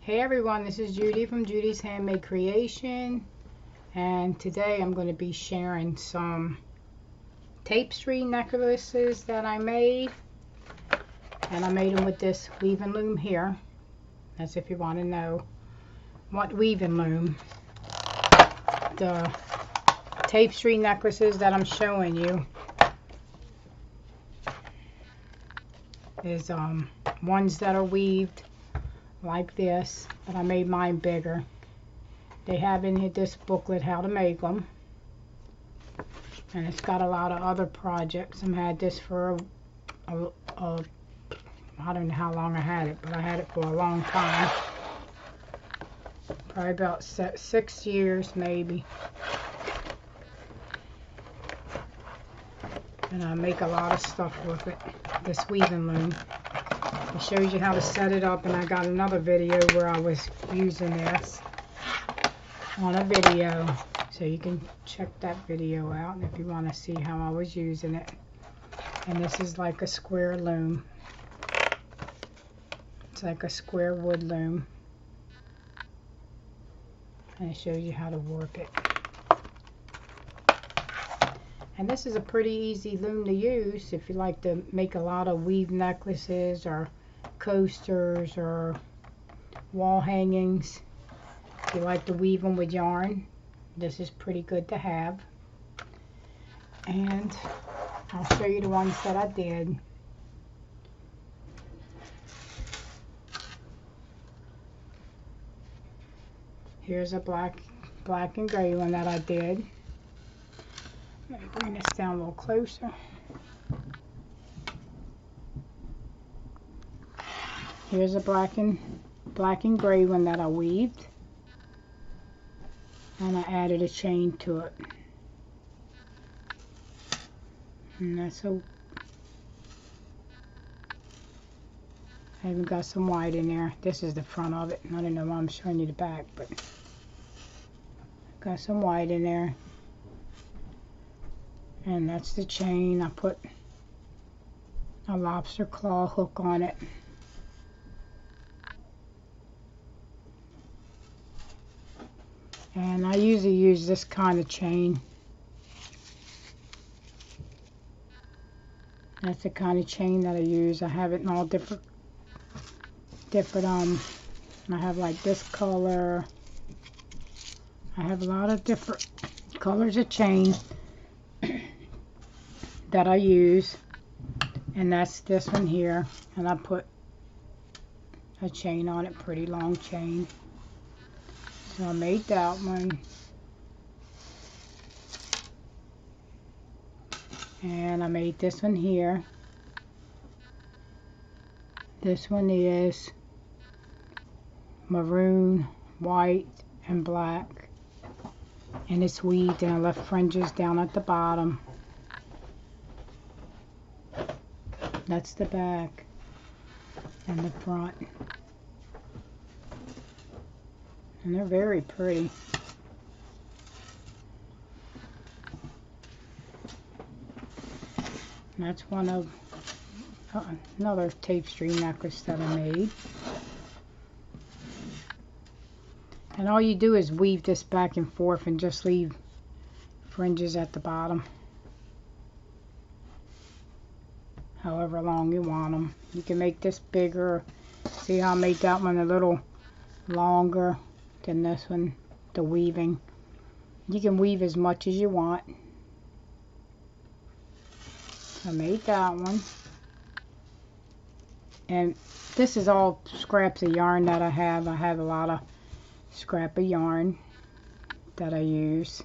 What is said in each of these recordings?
Hey everyone, this is Judy from Judy's Handmade Creation, and today I'm going to be sharing some tapestry necklaces that I made, and I made them with this weaving loom here. That's if you want to know what weaving loom. The tapestry necklaces that I'm showing you is ones that are weaved like this, but I made mine bigger. They have in here this booklet how to make them, and it's got a lot of other projects. I've had this for I don't know how long I had it, but I had it for a long time, probably about 6 years maybe, and I make a lot of stuff with it, this weaving loom. It shows you how to set it up, and I got another video where I was using this on a video, so you can check that video out if you want to see how I was using it. And this is like a square loom. It's like a square wood loom, and it shows you how to work it. And this is a pretty easy loom to use if you like to make a lot of weave necklaces or coasters or wall hangings. If you like to weave them with yarn, this is pretty good to have. And I'll show you the ones that I did. Here's a black and gray one that I did. Let me bring this down a little closer. Here's a black and gray one that I weaved, and I added a chain to it. And that's I even got some white in there. This is the front of it. I don't know why I'm showing you the back, but got some white in there. And that's the chain. I put a lobster claw hook on it. And I usually use this kind of chain. That's the kind of chain that I use. I have it in all different I have like this color. I have a lot of different colors of chain that I use, and that's this one here, and I put a chain on it, pretty long chain. So I made that one, and I made this one here. This one is maroon, white, and black, and it's weaved, and I left fringes down at the bottom. That's the back and the front, and they're very pretty. And that's one of another tapestry necklace that I made. And all you do is weave this back and forth and just leave fringes at the bottom, however long you want them. You can make this bigger. See how I made that one a little longer than this one, the weaving. You can weave as much as you want. I made that one. And this is all scraps of yarn that I have. I have a lot of scrap of yarn that I use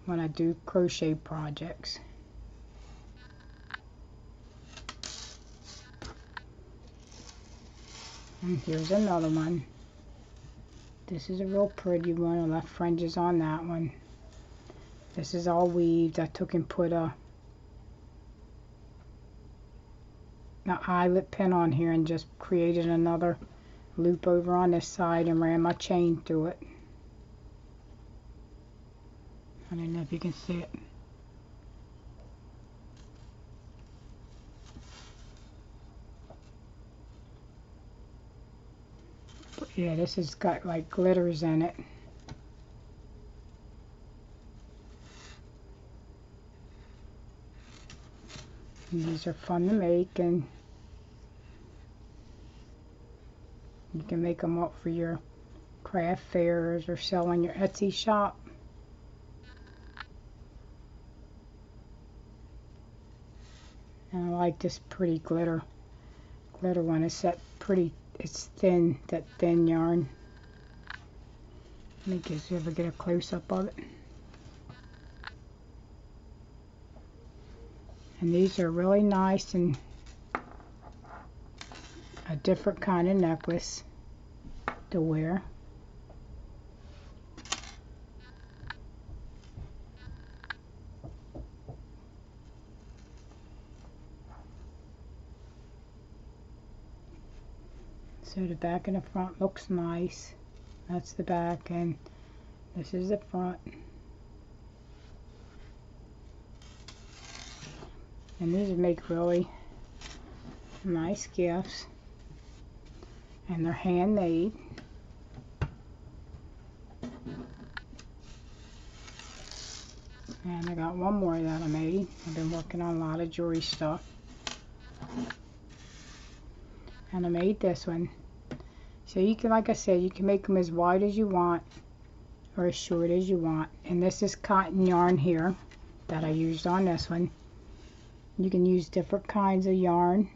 when I do crochet projects. And here's another one. This is a real pretty one. I left fringes on that one. This is all weaved. I took and put an eyelet pin on here and just created another loop over on this side and ran my chain through it. I don't know if you can see it. Yeah, this has got like glitters in it. And these are fun to make, and you can make them up for your craft fairs or sell on your Etsy shop. And I like this pretty glitter one. It's that pretty, it's thin, that thin yarn. Let me just ever get a close-up of it. And these are really nice and a different kind of necklace to wear. So the back and the front looks nice. That's the back, and this is the front. And these make really nice gifts. And they're handmade. And I got one more that I made. I've been working on a lot of jewelry stuff. And I made this one. So you can, like I said, you can make them as wide as you want or as short as you want. And this is cotton yarn here that I used on this one. You can use different kinds of yarn.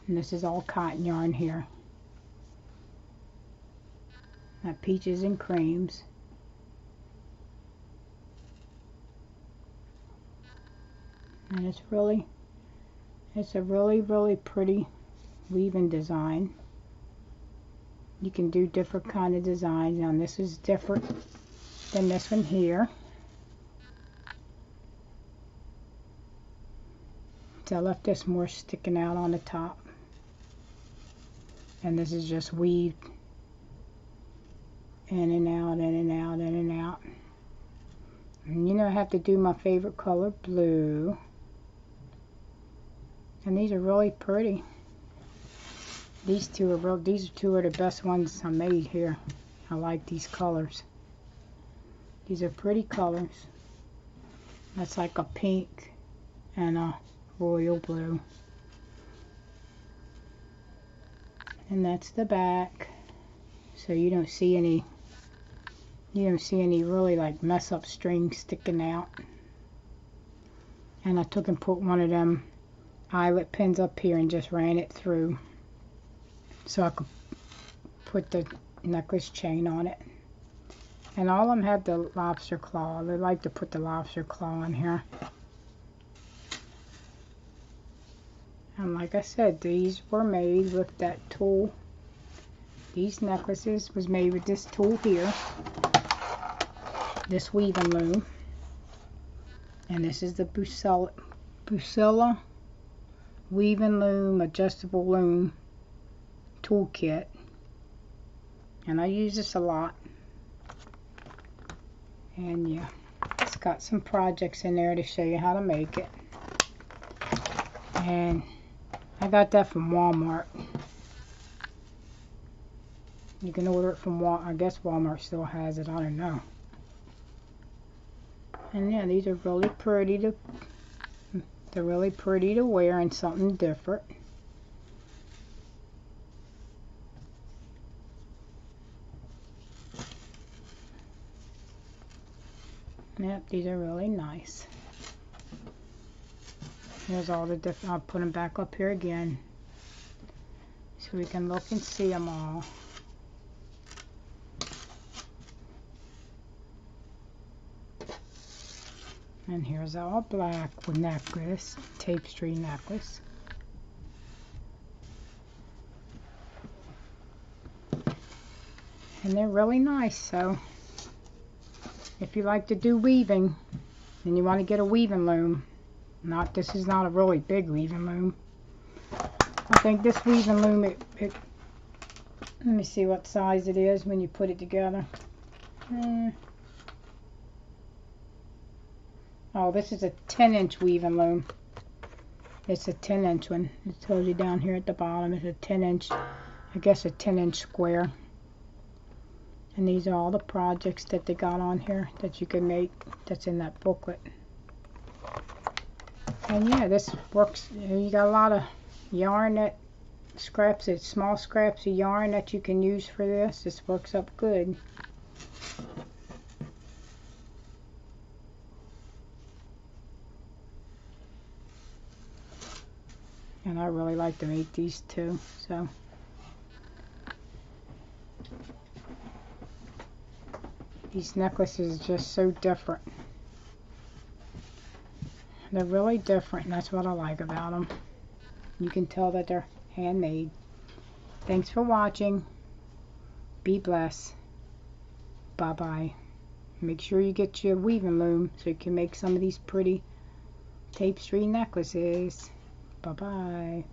And this is all cotton yarn here. Got peaches and creams. And it's a really pretty weaving design. You can do different kind of designs. Now this is different than this one here. So I left this more sticking out on the top. And this is just weaved in and out, in and out, in and out. And you know I have to do my favorite color, blue. And these are really pretty. These two are the best ones I made here. I like these colors. These are pretty colors. That's like a pink and a royal blue. And that's the back. So you don't see any really like mess up strings sticking out. And I took and put one of them eyelet pins up here and just ran it through so I could put the necklace chain on it. And all of them had the lobster claw. They like to put the lobster claw in here. And like I said, these were made with that tool. These necklaces was made with this tool here. This weaving loom. And this is the Bucilla Weaving Loom Adjustable Loom Tool Kit. And I use this a lot. And yeah, it's got some projects in there to show you how to make it. And I got that from Walmart. You can order it from Walmart. I guess Walmart still has it. I don't know. And yeah, these are really pretty to wear and something different. Yep, these are really nice. Here's all the different, I'll put them back up here again so we can look and see them all. And here's all black with necklace, tapestry necklace. And they're really nice, so if you like to do weaving and you want to get a weaving loom, this is not a really big weaving loom. I think this weaving loom, let me see what size it is when you put it together. Oh, this is a 10-inch weaving loom. It's a 10-inch one. It tells you down here at the bottom. It's a 10-inch. I guess a 10-inch square. And these are all the projects that they got on here that you can make, that's in that booklet. And yeah, this works. You got a lot of yarn, that scraps, it's small scraps of yarn that you can use for this. This works up good. And I really like to make these too, so. These necklaces are just so different. They're really different, and that's what I like about them. You can tell that they're handmade. Thanks for watching. Be blessed. Bye-bye. Make sure you get your weaving loom so you can make some of these pretty tapestry necklaces. Bye-bye.